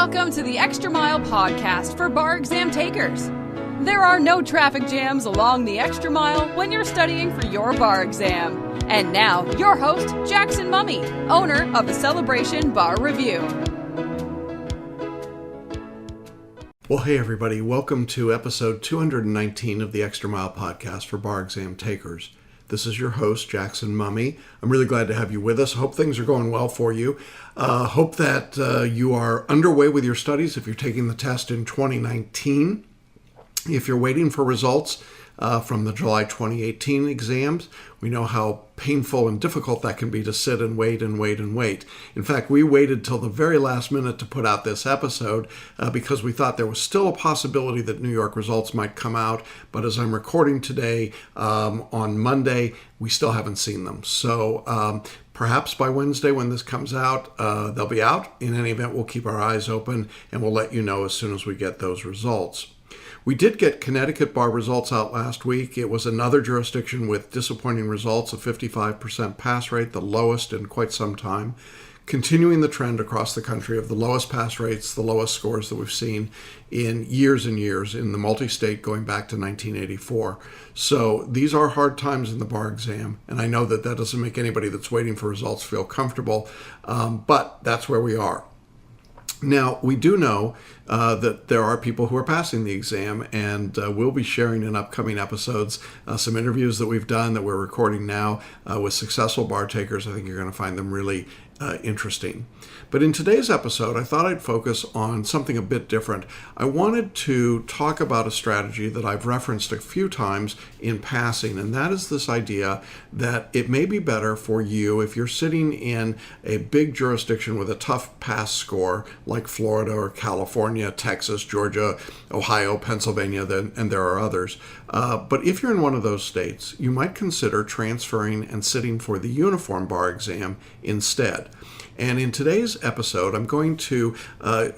Welcome to the Extra Mile podcast for bar exam takers. There are no traffic jams along the Extra Mile when you're studying for your bar exam. And now, your host, Jackson Mummy, owner of the Celebration Bar Review. Well, hey everybody, welcome to episode 219 of the Extra Mile podcast for bar exam takers. This is your host, Jackson Mummy. I'm really glad to have you with us. Hope things are going well for you. Hope that you are underway with your studies if you're taking the test in 2019. If you're waiting for results from the July 2018 exams, we know how painful and difficult that can be to sit and wait and wait and wait. In fact, we waited till the very last minute to put out this episode because we thought there was still a possibility that New York results might come out. But as I'm recording today on Monday, we still haven't seen them. So perhaps by Wednesday when this comes out, they'll be out. In any event, we'll keep our eyes open and we'll let you know as soon as we get those results. We did get Connecticut bar results out last week. It was another jurisdiction with disappointing results, a 55% pass rate, the lowest in quite some time, continuing the trend across the country of the lowest pass rates, the lowest scores that we've seen in years and years in the multi-state going back to 1984. So these are hard times in the bar exam, and I know that doesn't make anybody that's waiting for results feel comfortable, but that's where we are. Now, we do know that there are people who are passing the exam, and we'll be sharing in upcoming episodes some interviews that we've done that we're recording now with successful bar takers. I think you're going to find them really interesting. But in today's episode, I thought I'd focus on something a bit different. I wanted to talk about a strategy that I've referenced a few times in passing, and that is this idea that it may be better for you if you're sitting in a big jurisdiction with a tough pass score like Florida or California, Texas, Georgia, Ohio, Pennsylvania, and there are others. But if you're in one of those states, you might consider transferring and sitting for the uniform bar exam instead. And in today's episode, I'm going to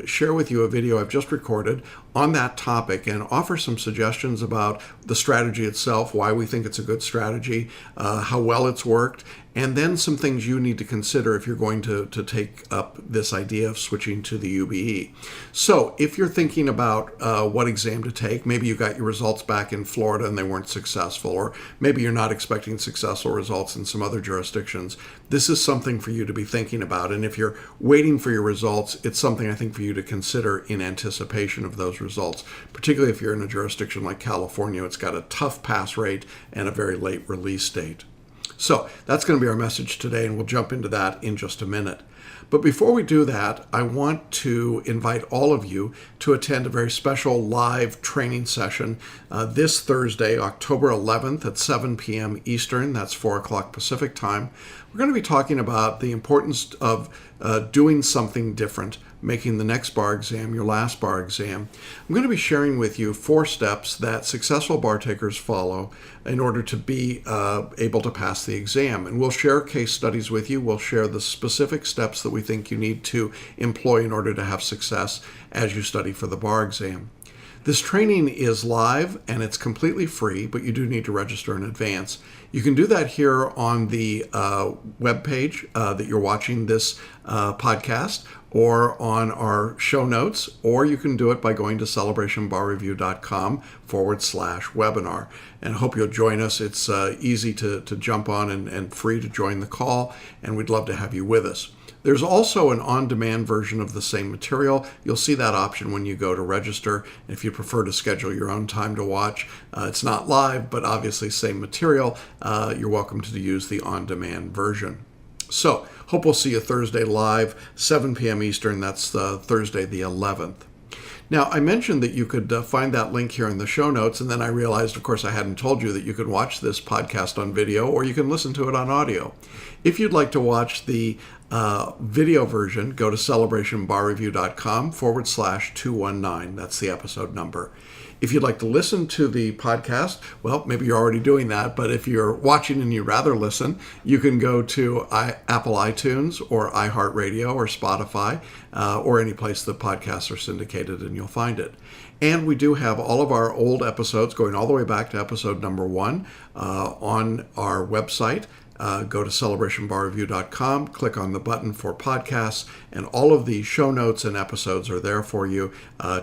share with you a video I've just recorded on that topic and offer some suggestions about the strategy itself, why we think it's a good strategy, how well it's worked, and then some things you need to consider if you're going to take up this idea of switching to the UBE. So if you're thinking about what exam to take, maybe you got your results back in Florida and they weren't successful, or maybe you're not expecting successful results in some other jurisdictions, this is something for you to be thinking about. And if you're waiting for your results, it's something I think for you to consider in anticipation of those results, particularly if you're in a jurisdiction like California. It's got a tough pass rate and a very late release date. So that's going to be our message today, and we'll jump into that in just a minute. But before we do that, I want to invite all of you to attend a very special live training session this Thursday, October 11th at 7 p.m. Eastern. That's 4 o'clock Pacific time. We're going to be talking about the importance of doing something different, making the next bar exam your last bar exam. I'm going to be sharing with you 4 steps that successful bar takers follow in order to be able to pass the exam. And we'll share case studies with you. We'll share the specific steps that we think you need to employ in order to have success as you study for the bar exam. This training is live and it's completely free, but you do need to register in advance. You can do that here on the webpage that you're watching this podcast, or on our show notes, or you can do it by going to celebrationbarreview.com/webinar. And I hope you'll join us. It's easy to jump on and free to join the call, and we'd love to have you with us. There's also an on-demand version of the same material. You'll see that option when you go to register. If you prefer to schedule your own time to watch, it's not live, but obviously same material. You're welcome to use the on-demand version. So, hope we'll see you Thursday live, 7 p.m. Eastern. That's Thursday the 11th. Now, I mentioned that you could find that link here in the show notes, and then I realized, of course, I hadn't told you that you could watch this podcast on video, or you can listen to it on audio. If you'd like to watch the video version, go to celebrationbarreview.com/219. That's the episode number. If you'd like to listen to the podcast, well, maybe you're already doing that, but if you're watching and you'd rather listen, you can go to Apple iTunes or iHeartRadio or Spotify or any place the podcasts are syndicated, and you'll find it. And we do have all of our old episodes going all the way back to episode number 1 on our website, go to celebrationbarreview.com, click on the button for podcasts, and all of the show notes and episodes are there for you.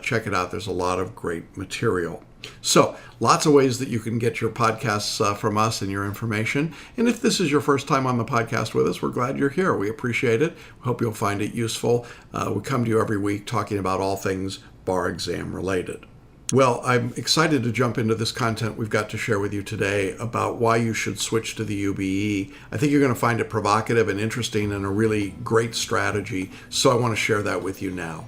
Check it out. There's a lot of great material. So, lots of ways that you can get your podcasts from us and your information. And if this is your first time on the podcast with us, we're glad you're here. We appreciate it. We hope you'll find it useful. We come to you every week talking about all things bar exam related. Well, I'm excited to jump into this content we've got to share with you today about why you should switch to the UBE. I think you're going to find it provocative and interesting and a really great strategy, so I want to share that with you now.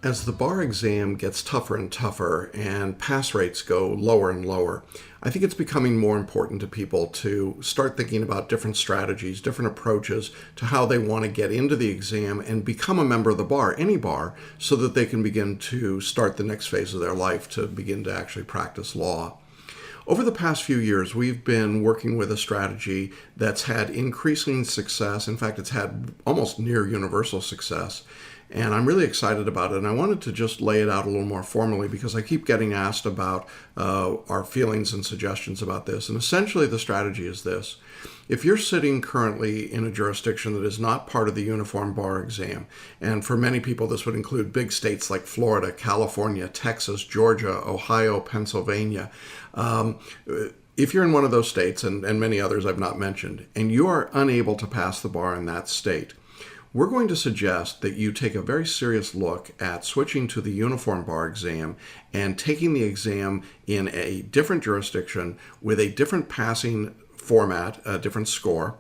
As the bar exam gets tougher and tougher and pass rates go lower and lower, I think it's becoming more important to people to start thinking about different strategies, different approaches to how they want to get into the exam and become a member of the bar, any bar, so that they can begin to start the next phase of their life to begin to actually practice law. Over the past few years, we've been working with a strategy that's had increasing success. In fact, it's had almost near universal success. And I'm really excited about it. And I wanted to just lay it out a little more formally because I keep getting asked about our feelings and suggestions about this. And essentially, the strategy is this. If you're sitting currently in a jurisdiction that is not part of the uniform bar exam, and for many people this would include big states like Florida, California, Texas, Georgia, Ohio, Pennsylvania, if you're in one of those states, and many others I've not mentioned, and you are unable to pass the bar in that state, we're going to suggest that you take a very serious look at switching to the uniform bar exam and taking the exam in a different jurisdiction with a different passing format, a different score,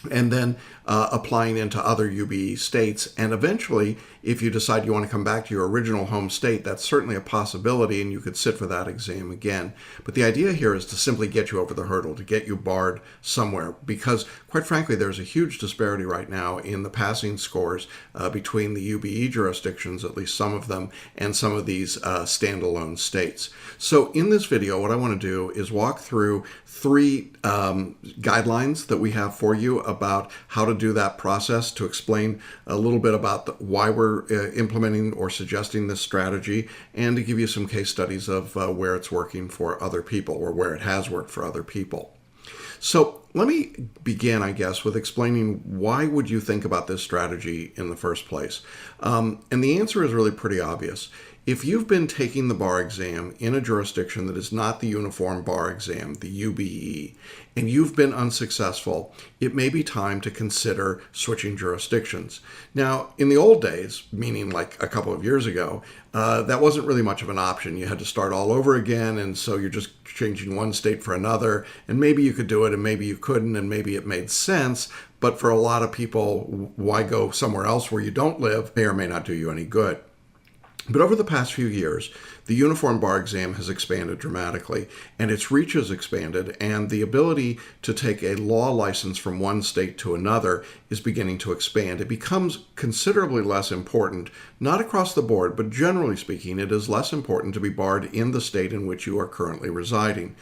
and then applying into other UBE states. And eventually, if you decide you want to come back to your original home state, that's certainly a possibility, and you could sit for that exam again. But the idea here is to simply get you over the hurdle, to get you barred somewhere, because quite frankly, there's a huge disparity right now in the passing scores between the UBE jurisdictions, at least some of them, and some of these standalone states. So in this video, what I want to do is walk through three guidelines that we have for you about how to do that process, to explain a little bit about why we're implementing or suggesting this strategy, and to give you some case studies of where it's working for other people or where it has worked for other people. So let me begin, I guess, with explaining why would you think about this strategy in the first place. And the answer is really pretty obvious. If you've been taking the bar exam in a jurisdiction that is not the uniform bar exam, the UBE, and you've been unsuccessful, it may be time to consider switching jurisdictions. Now, in the old days, meaning like a couple of years ago, that wasn't really much of an option. You had to start all over again, and so you're just changing one state for another, and maybe you could do it, and maybe you couldn't, and maybe it made sense, but for a lot of people, why go somewhere else where you don't live? May or may not do you any good. But over the past few years, the uniform bar exam has expanded dramatically, and its reach has expanded, and the ability to take a law license from one state to another is beginning to expand. It becomes considerably less important, not across the board, but generally speaking, it is less important to be barred in the state in which you are currently residing.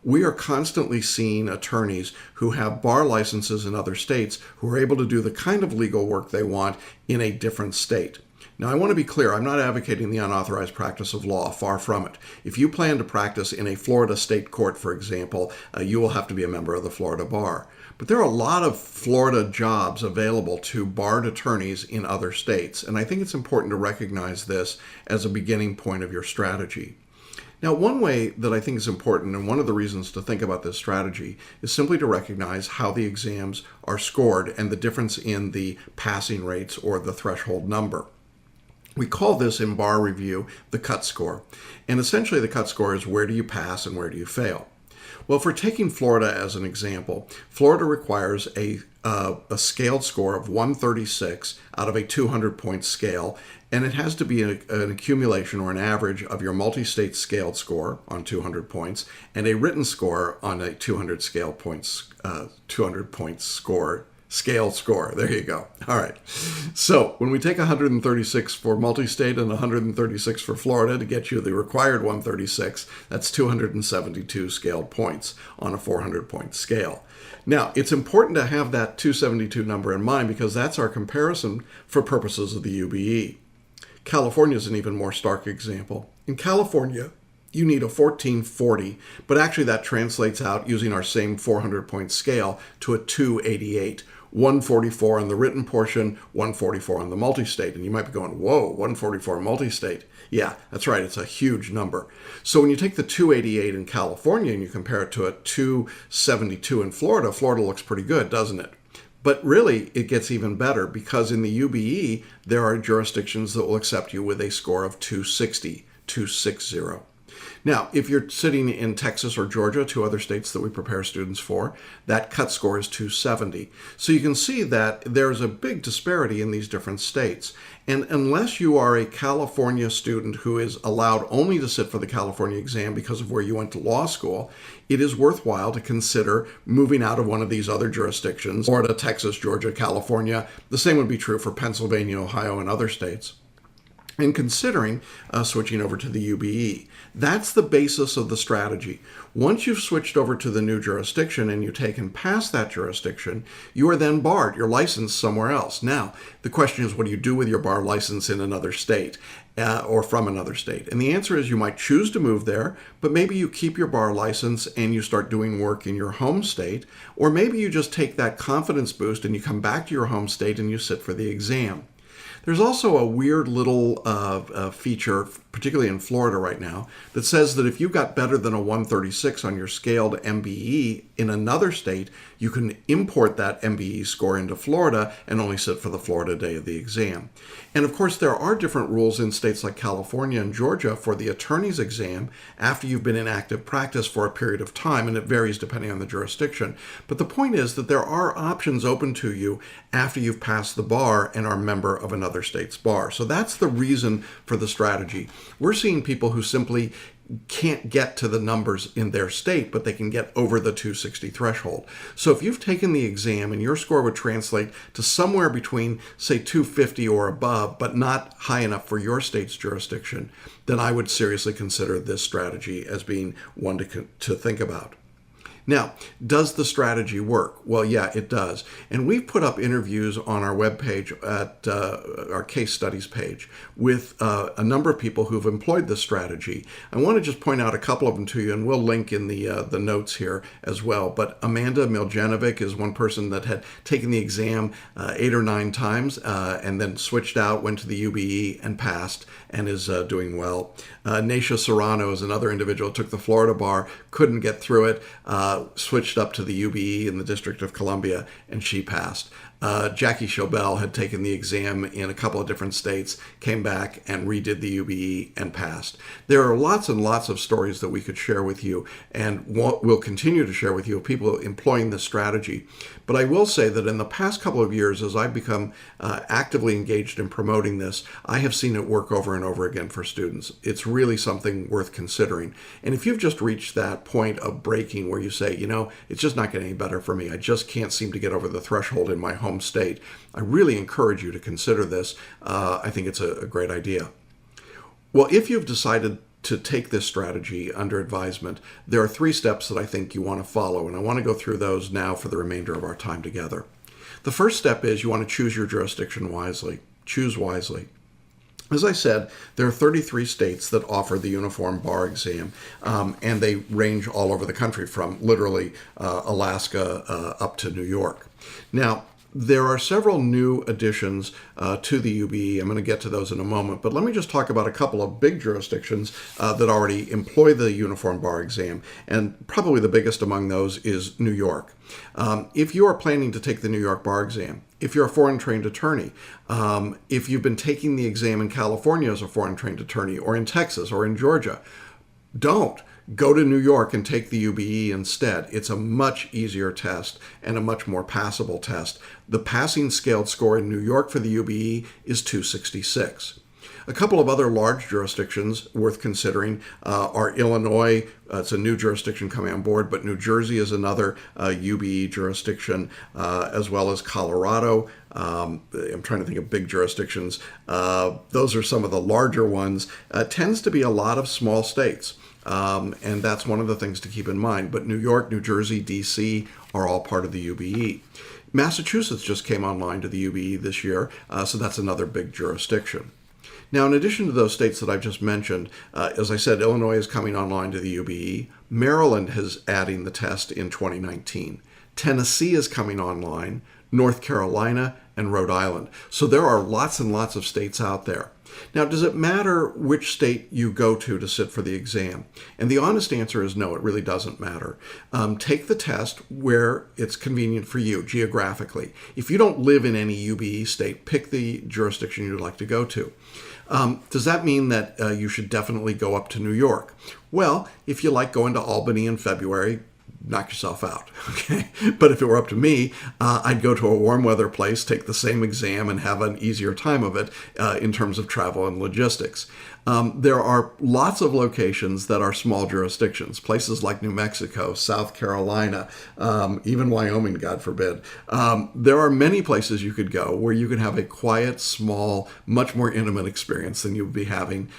We are constantly seeing attorneys who have bar licenses in other states who are able to do the kind of legal work they want in a different state. Now, I want to be clear, I'm not advocating the unauthorized practice of law, far from it. If you plan to practice in a Florida state court, for example, you will have to be a member of the Florida bar. But there are a lot of Florida jobs available to barred attorneys in other states, and I think it's important to recognize this as a beginning point of your strategy. Now, one way that I think is important, and one of the reasons to think about this strategy, is simply to recognize how the exams are scored and the difference in the passing rates or the threshold number. We call this in bar review the cut score. And essentially the cut score is where do you pass and where do you fail. Well, if we're taking Florida as an example, Florida requires a scaled score of 136 out of a 200-point scale, and it has to be an accumulation or an average of your multi-state scaled score on 200 points and a written score on a 200 point score. Scale score. There you go. All right. So when we take 136 for multi-state and 136 for Florida to get you the required 136, that's 272 scaled points on a 400-point scale. Now, it's important to have that 272 number in mind because that's our comparison for purposes of the UBE. California is an even more stark example. In California, you need a 1440, but actually that translates out using our same 400-point scale to a 288. 144 on the written portion, 144 on the multi-state. And you might be going, whoa, 144 multi-state. Yeah, that's right. It's a huge number. So when you take the 288 in California and you compare it to a 272 in Florida, Florida looks pretty good, doesn't it? But really, it gets even better because in the UBE, there are jurisdictions that will accept you with a score of 260, 260. Now, if you're sitting in Texas or Georgia, two other states that we prepare students for, that cut score is 270. So you can see that there's a big disparity in these different states. And unless you are a California student who is allowed only to sit for the California exam because of where you went to law school, it is worthwhile to consider moving out of one of these other jurisdictions, Florida, Texas, Georgia, California. The same would be true for Pennsylvania, Ohio, and other states. And considering switching over to the UBE. That's the basis of the strategy. Once you've switched over to the new jurisdiction and you've taken past that jurisdiction, you are then barred. You're licensed somewhere else. Now, the question is, what do you do with your bar license in another state or from another state? And the answer is you might choose to move there, but maybe you keep your bar license and you start doing work in your home state, or maybe you just take that confidence boost and you come back to your home state and you sit for the exam. There's also a weird little feature, particularly in Florida right now, that says that if you got better than a 136 on your scaled MBE in another state, you can import that MBE score into Florida and only sit for the Florida day of the exam. And of course, there are different rules in states like California and Georgia for the attorney's exam after you've been in active practice for a period of time, and it varies depending on the jurisdiction. But the point is that there are options open to you after you've passed the bar and are a member of another state's bar. So that's the reason for the strategy. We're seeing people who simply can't get to the numbers in their state, but they can get over the 260 threshold. So if you've taken the exam and your score would translate to somewhere between, say, 250 or above, but not high enough for your state's jurisdiction, then I would seriously consider this strategy as being one to think about. Now, does the strategy work? Well, yeah, it does. And we've put up interviews on our webpage at our case studies page with a number of people who've employed this strategy. I want to just point out a couple of them to you, and we'll link in the notes here as well. But Amanda Miljanovic is one person that had taken the exam 8 or 9 times and then switched out, went to the UBE and passed and is doing well. Naisha Serrano is another individual, took the Florida bar, couldn't get through it, switched up to the UBE in the District of Columbia, and she passed. Jackie Schobel had taken the exam in a couple of different states, came back and redid the UBE and passed. There are lots and lots of stories that we could share with you, and we'll continue to share with you of people employing this strategy. But I will say that in the past couple of years, as I've become actively engaged in promoting this, I have seen it work over and over again for students. It's really something worth considering. And if you've just reached that point of breaking where you say, it's just not getting any better for me, I just can't seem to get over the threshold in my home state, I really encourage you to consider this. I think it's a great idea. Well, if you've decided to take this strategy under advisement, there are 3 steps that I think you want to follow, and I want to go through those now for the remainder of our time together. The first step is you want to choose your jurisdiction wisely. Choose wisely. As I said, there are 33 states that offer the uniform bar exam, and they range all over the country from literally Alaska up to New York. Now, there are several new additions to the UBE. I'm going to get to those in a moment, but let me just talk about a couple of big jurisdictions that already employ the uniform bar exam, and probably the biggest among those is New York. If you are planning to take the New York bar exam, if you're a foreign trained attorney, if you've been taking the exam in California as a foreign trained attorney, or in Texas or in Georgia, don't. Go to New York and take the UBE instead. It's a much easier test and a much more passable test. The passing scaled score in New York for the UBE is 266. A couple of other large jurisdictions worth considering are Illinois. It's a new jurisdiction coming on board, but New Jersey is another UBE jurisdiction, as well as Colorado. I'm trying to think of big jurisdictions. Those are some of the larger ones. Tends to be a lot of small states. And that's one of the things to keep in mind. But New York, New Jersey, D.C. are all part of the UBE. Massachusetts just came online to the UBE this year, so that's another big jurisdiction. Now, in addition to those states that I've just mentioned, as I said, Illinois is coming online to the UBE. Maryland is adding the test in 2019. Tennessee is coming online, North Carolina, and Rhode Island. So there are lots and lots of states out there. Now, does it matter which state you go to sit for the exam? And the honest answer is no, it really doesn't matter. Take the test where it's convenient for you geographically. If you don't live in any UBE state, pick the jurisdiction you'd like to go to. Does that mean that you should definitely go up to New York? Well, if you like going to Albany in February, knock yourself out, okay? But if it were up to me, I'd go to a warm weather place, take the same exam, and have an easier time of it in terms of travel and logistics. There are lots of locations that are small jurisdictions, places like New Mexico, South Carolina, even Wyoming, God forbid. There are many places you could go where you could have a quiet, small, much more intimate experience than you would be having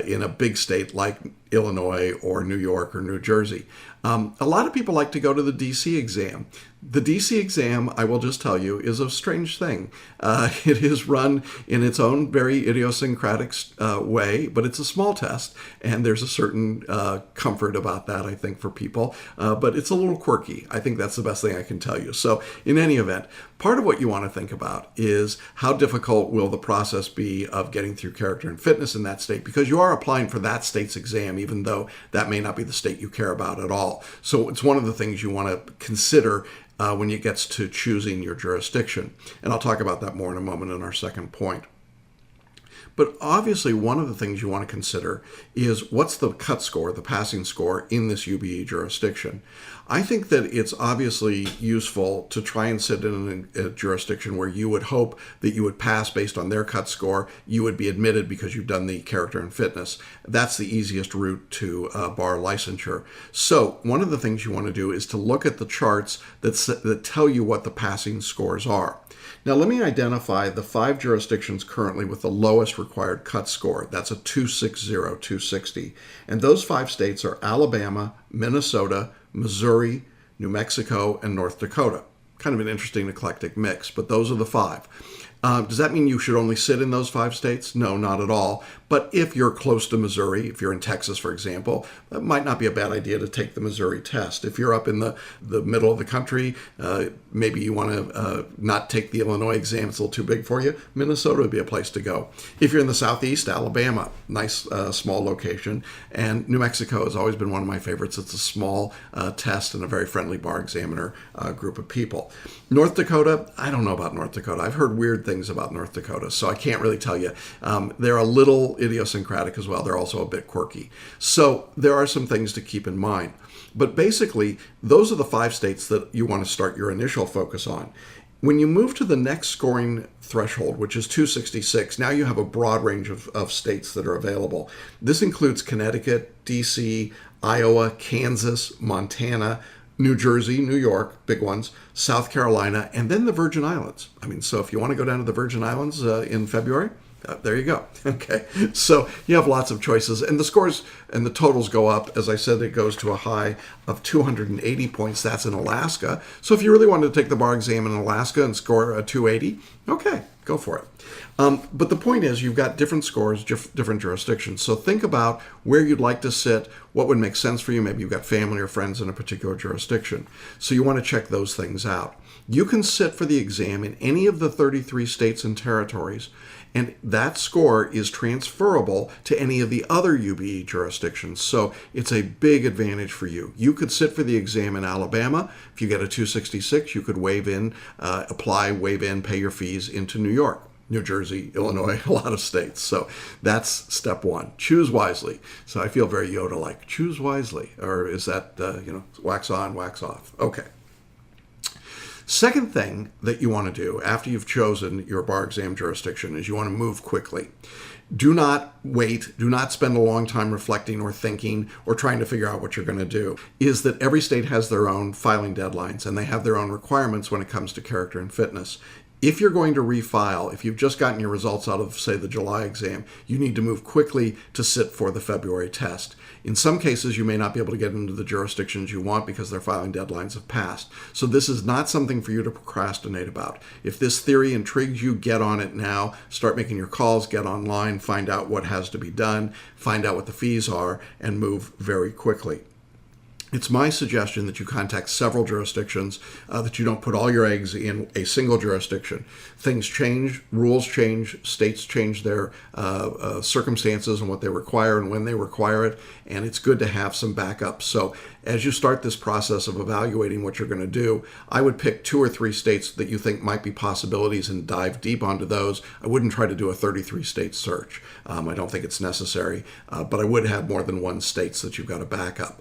in a big state like Illinois or New York or New Jersey. A lot of people like to go to the DC exam. The DC exam, I will just tell you, is a strange thing. It is run in its own very idiosyncratic way, but it's a small test, and there's a certain comfort about that, I think, for people. But it's a little quirky. I think that's the best thing I can tell you. So in any event, part of what you want to think about is how difficult will the process be of getting through character and fitness in that state, because you are applying for that state's exam, even though that may not be the state you care about at all. So it's one of the things you want to consider when it gets to choosing your jurisdiction. And I'll talk about that more in a moment in our second point. But obviously, one of the things you want to consider is what's the cut score, the passing score in this UBE jurisdiction. I think that it's obviously useful to try and sit in a jurisdiction where you would hope that you would pass based on their cut score. You would be admitted because you've done the character and fitness. That's the easiest route to bar licensure. So one of the things you want to do is to look at the charts that tell you what the passing scores are. Now, let me identify the 5 jurisdictions currently with the lowest required cut score. That's a 260, 260. And those 5 states are Alabama, Minnesota, Missouri, New Mexico, and North Dakota. Kind of an interesting eclectic mix, but those are the 5. Does that mean you should only sit in those 5 states? No, not at all. But if you're close to Missouri, if you're in Texas, for example, that might not be a bad idea to take the Missouri test. If you're up in the middle of the country, maybe you want to not take the Illinois exam. It's a little too big for you. Minnesota would be a place to go. If you're in the Southeast, Alabama, nice small location. And New Mexico has always been one of my favorites. It's a small test and a very friendly bar examiner group of people. North Dakota, I don't know about North Dakota. I've heard weird things about North Dakota, so I can't really tell you. They're a little idiosyncratic as well. They're also a bit quirky. So there are some things to keep in mind. But basically, those are the 5 states that you want to start your initial focus on. When you move to the next scoring threshold, which is 266, now you have a broad range of states that are available. This includes Connecticut, DC, Iowa, Kansas, Montana, New Jersey, New York, big ones, South Carolina, and then the Virgin Islands. I mean, so if you want to go down to the Virgin Islands in February, there you go. Okay. So you have lots of choices, and the scores and the totals go up. As I said, it goes to a high of 280 points. That's in Alaska. So if you really wanted to take the bar exam in Alaska and score a 280, okay, go for it. But the point is, you've got different scores, different jurisdictions. So think about where you'd like to sit, what would make sense for you. Maybe you've got family or friends in a particular jurisdiction. So you want to check those things out. You can sit for the exam in any of the 33 states and territories, and that score is transferable to any of the other UBE jurisdictions. So it's a big advantage for you. You could sit for the exam in Alabama. If you get a 266, you could waive in, pay your fees into New York, New Jersey, Illinois, a lot of states. So that's step 1. Choose wisely. So I feel very Yoda-like. Choose wisely. Or is that, wax on, wax off? Okay. Second thing that you want to do after you've chosen your bar exam jurisdiction is you want to move quickly. Do not wait. Do not spend a long time reflecting or thinking or trying to figure out what you're going to do. Is that every state has their own filing deadlines and they have their own requirements when it comes to character and fitness. If you're going to refile, if you've just gotten your results out of, say, the July exam, you need to move quickly to sit for the February test. In some cases, you may not be able to get into the jurisdictions you want because their filing deadlines have passed. So this is not something for you to procrastinate about. If this theory intrigues you, get on it now. Start making your calls, get online, find out what has to be done, find out what the fees are, and move very quickly. It's my suggestion that you contact several jurisdictions, that you don't put all your eggs in a single jurisdiction. Things change, rules change, states change their circumstances and what they require and when they require it, and it's good to have some backup. So as you start this process of evaluating what you're going to do, I would pick 2 or 3 states that you think might be possibilities and dive deep onto those. I wouldn't try to do a 33-state search. I don't think it's necessary, but I would have more than one state so that you've got a backup.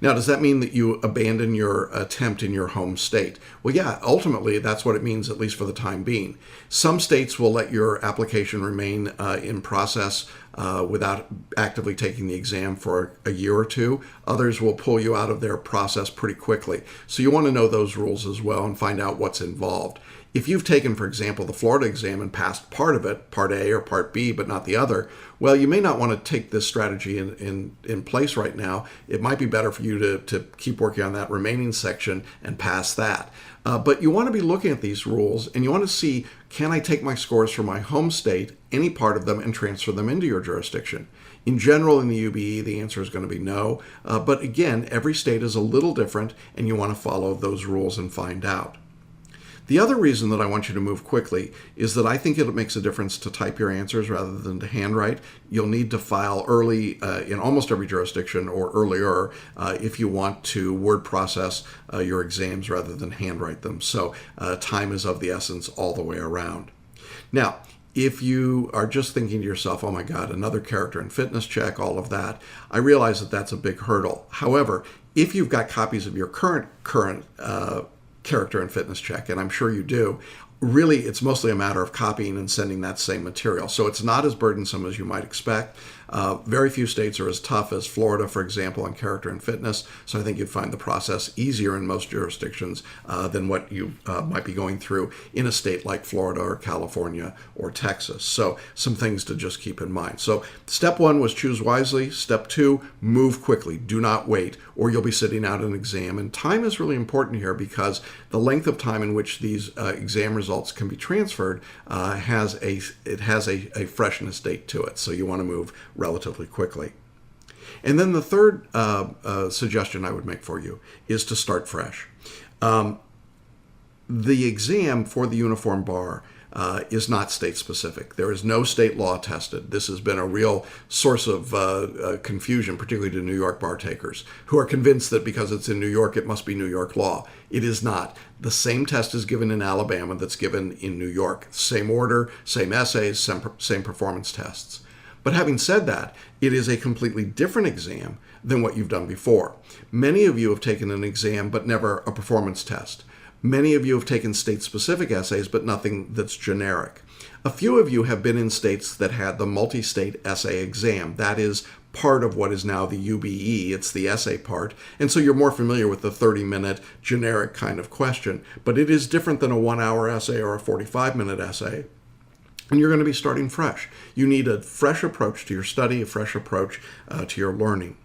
Now, does that mean that you abandon your attempt in your home state? Well, yeah, ultimately, that's what it means, at least for the time being. Some states will let your application remain in process without actively taking the exam for a year or 2. Others will pull you out of their process pretty quickly. So you want to know those rules as well and find out what's involved. If you've taken, for example, the Florida exam and passed part of it, Part A or Part B, but not the other, well, you may not want to take this strategy in place right now. It might be better for you to keep working on that remaining section and pass that. But you want to be looking at these rules, and you want to see, can I take my scores from my home state, any part of them, and transfer them into your jurisdiction? In general, in the UBE, the answer is going to be no. But again, every state is a little different, and you want to follow those rules and find out. The other reason that I want you to move quickly is that I think it makes a difference to type your answers rather than to handwrite. You'll need to file early in almost every jurisdiction, or earlier if you want to word process your exams rather than handwrite them. So time is of the essence all the way around. Now, if you are just thinking to yourself, oh my God, another character and fitness check, all of that, I realize that that's a big hurdle. However, if you've got copies of your current character and fitness check, and I'm sure you do, really it's mostly a matter of copying and sending that same material. So it's not as burdensome as you might expect. Very few states are as tough as Florida, for example, on character and fitness. So I think you'd find the process easier in most jurisdictions than what you might be going through in a state like Florida or California or Texas. So some things to just keep in mind. So step 1 was choose wisely. Step 2, move quickly. Do not wait, or you'll be sitting out an exam. And time is really important here because the length of time in which these exam results can be transferred has a freshness date to it. So you want to move relatively quickly. And then the third suggestion I would make for you is to start fresh. The exam for the uniform bar is not state specific. There is no state law tested. This has been a real source of confusion, particularly to New York bar takers, who are convinced that because it's in New York, it must be New York law. It is not. The same test is given in Alabama that's given in New York. Same order, same essays, same performance tests. But having said that, it is a completely different exam than what you've done before. Many of you have taken an exam, but never a performance test. Many of you have taken state-specific essays, but nothing that's generic. A few of you have been in states that had the multi-state essay exam. That is part of what is now the UBE. It's the essay part. And so you're more familiar with the 30-minute generic kind of question. But it is different than a 1-hour essay or a 45-minute essay. And you're going to be starting fresh. You need a fresh approach to your study, a fresh approach to your learning.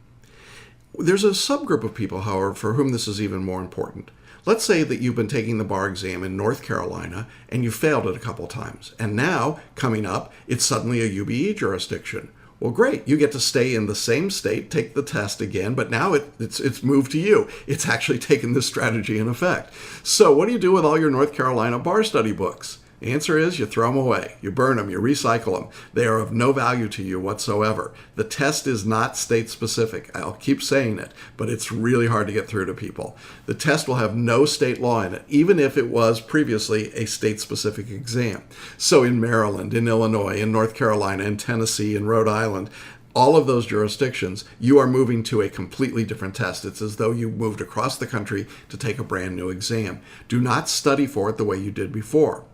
There's a subgroup of people, however, for whom this is even more important. Let's say that you've been taking the bar exam in North Carolina and you failed it a couple times. And now, coming up, it's suddenly a UBE jurisdiction. Well, great. You get to stay in the same state, take the test again, but now it's moved to you. It's actually taken this strategy in effect. So what do you do with all your North Carolina bar study books? The answer is you throw them away, you burn them, you recycle them. They are of no value to you whatsoever. The test is not state specific. I'll keep saying it, but it's really hard to get through to people. The test will have no state law in it, even if it was previously a state specific exam. So in Maryland, in Illinois, in North Carolina, in Tennessee, in Rhode Island, all of those jurisdictions, you are moving to a completely different test. It's as though you moved across the country to take a brand new exam. Do not study for it the way you did before.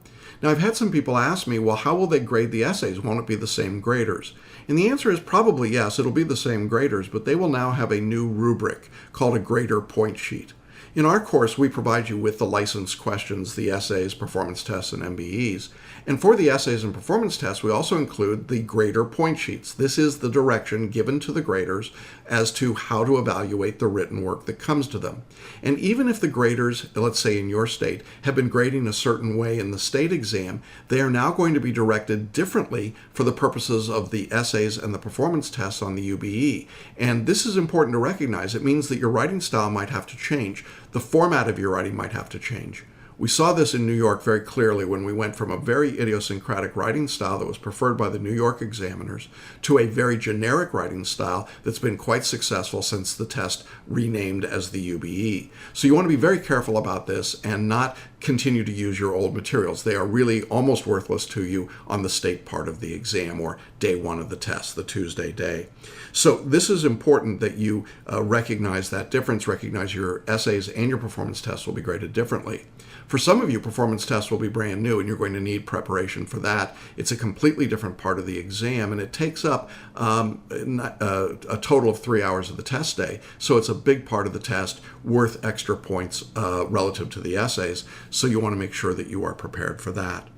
Now, I've had some people ask me, well, how will they grade the essays? Won't it be the same graders? And the answer is probably yes, it'll be the same graders, but they will now have a new rubric called a grader point sheet. In our course, we provide you with the license questions, the essays, performance tests, and MBEs. And for the essays and performance tests, we also include the grader point sheets. This is the direction given to the graders as to how to evaluate the written work that comes to them. And even if the graders, let's say in your state, have been grading a certain way in the state exam, they are now going to be directed differently for the purposes of the essays and the performance tests on the UBE. And this is important to recognize. It means that your writing style might have to change. The format of your writing might have to change. We saw this in New York very clearly when we went from a very idiosyncratic writing style that was preferred by the New York examiners to a very generic writing style that's been quite successful since the test renamed as the UBE. So you want to be very careful about this and not continue to use your old materials. They are really almost worthless to you on the state part of the exam or day one of the test, the Tuesday day. So this is important that you recognize that difference, recognize your essays and your performance tests will be graded differently. For some of you, performance tests will be brand new and you're going to need preparation for that. It's a completely different part of the exam and it takes up a total of 3 hours of the test day. So it's a big part of the test worth extra points relative to the essays. So you want to make sure that you are prepared for that.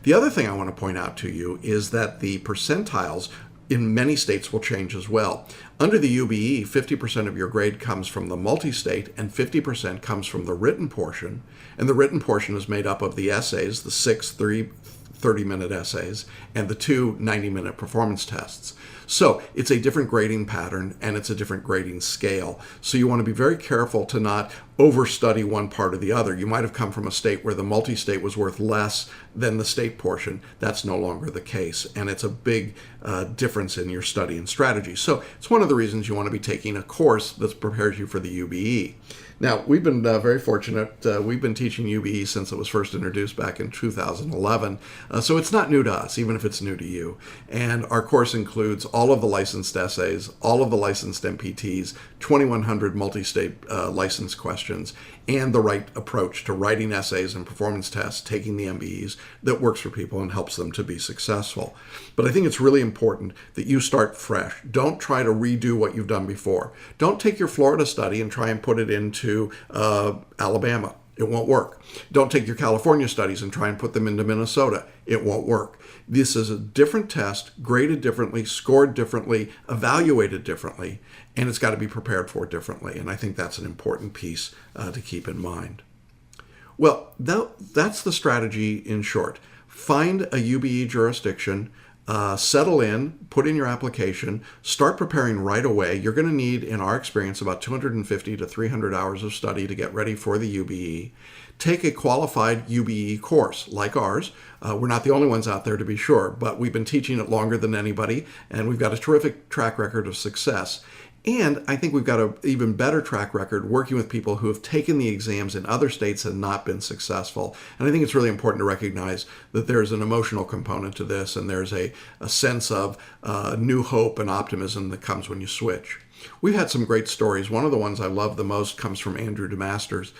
The other thing I want to point out to you is that the percentiles in many states will change as well. Under the UBE, 50% of your grade comes from the multi-state and 50% comes from the written portion. And the written portion is made up of the essays, the 6 30-minute essays, and the 2 90-minute performance tests. So it's a different grading pattern and it's a different grading scale. So you want to be very careful to not overstudy one part or the other. You might have come from a state where the multi-state was worth less than the state portion. That's no longer the case. And it's a big difference in your study and strategy. So it's one of the reasons you want to be taking a course that prepares you for the UBE. Now, we've been very fortunate. We've been teaching UBE since it was first introduced back in 2011. So it's not new to us, even if it's new to you. And our course includes all of the licensed essays, all of the licensed MPTs, 2,100 multi-state license questions, and the right approach to writing essays and performance tests, taking the MBEs that works for people and helps them to be successful. But I think it's really important that you start fresh. Don't try to redo what you've done before. Don't take your Florida study and try and put it into Alabama. It won't work. Don't take your California studies and try and put them into Minnesota. It won't work. This is a different test, graded differently, scored differently, evaluated differently, and it's got to be prepared for differently. And I think that's an important piece to keep in mind. Well, that's the strategy in short. Find a UBE jurisdiction, settle in, put in your application, start preparing right away. You're going to need, in our experience, about 250 to 300 hours of study to get ready for the UBE. Take a qualified UBE course like ours. We're not the only ones out there, to be sure, but we've been teaching it longer than anybody, and we've got a terrific track record of success. And I think we've got an even better track record working with people who have taken the exams in other states and not been successful. And I think it's really important to recognize that there's an emotional component to this, and there's a sense of new hope and optimism that comes when you switch. We've had some great stories. One of the ones I love the most comes from Andrew DeMasters.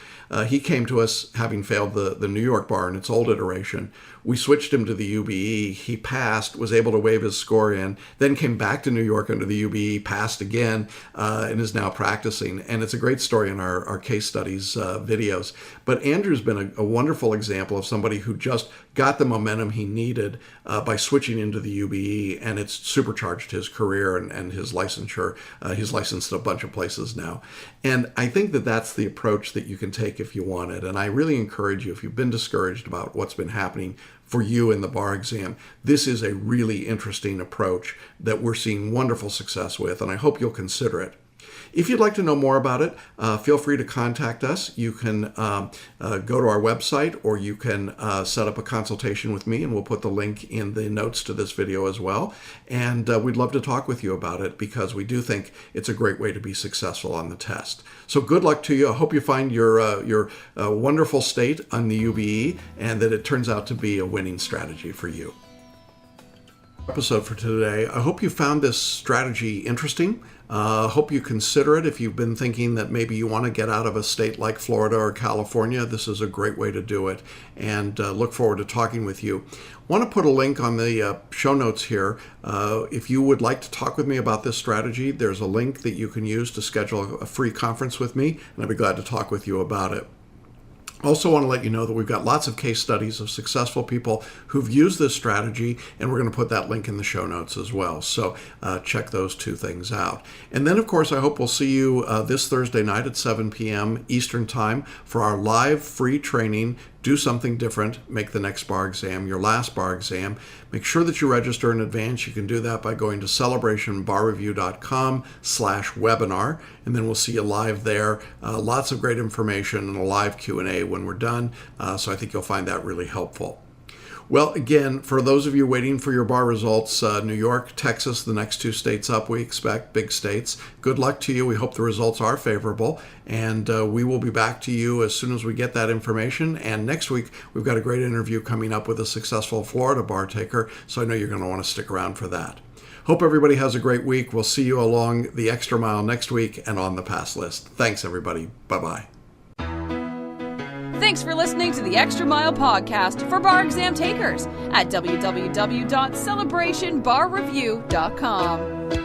He came to us having failed the New York bar in its old iteration. We switched him to the UBE. He passed, was able to wave his score in, then came back to New York under the UBE, passed again, and is now practicing. And it's a great story in our case studies videos. But Andrew's been a wonderful example of somebody who just got the momentum he needed by switching into the UBE, and it's supercharged his career and his licensure. He's licensed a bunch of places now. And I think that that's the approach that you can take if you want it. And I really encourage you, if you've been discouraged about what's been happening for you in the bar exam, this is a really interesting approach that we're seeing wonderful success with, and I hope you'll consider it. If you'd like to know more about it, feel free to contact us. You can go to our website, or you can set up a consultation with me, and we'll put the link in the notes to this video as well. And we'd love to talk with you about it, because we do think it's a great way to be successful on the test. So good luck to you. I hope you find your wonderful state on the UBE, and that it turns out to be a winning strategy for you. Episode for today. I hope you found this strategy interesting. Hope you consider it if you've been thinking that maybe you want to get out of a state like Florida or California. This is a great way to do it, and look forward to talking with you. Want to put a link on the show notes here. If you would like to talk with me about this strategy, there's a link that you can use to schedule a free conference with me, and I'd be glad to talk with you about it. Also want to let you know that we've got lots of case studies of successful people who've used this strategy, and we're going to put that link in the show notes as well. So check those two things out. And then, of course, I hope we'll see you this Thursday night at 7 p.m. Eastern Time for our live free training, Do Something Different, Make the Next Bar Exam Your Last Bar Exam. Make sure that you register in advance. You can do that by going to celebrationbarreview.com/webinar, and then we'll see you live there. Lots of great information and a live Q&A when we're done, so I think you'll find that really helpful. Well, again, for those of you waiting for your bar results, New York, Texas, the next two states up, we expect, big states. Good luck to you. We hope the results are favorable, and we will be back to you as soon as we get that information. And next week, we've got a great interview coming up with a successful Florida bar taker, so I know you're going to want to stick around for that. Hope everybody has a great week. We'll see you along the extra mile next week and on the pass list. Thanks, everybody. Bye-bye. Thanks for listening to the Extra Mile podcast for bar exam takers at www.celebrationbarreview.com.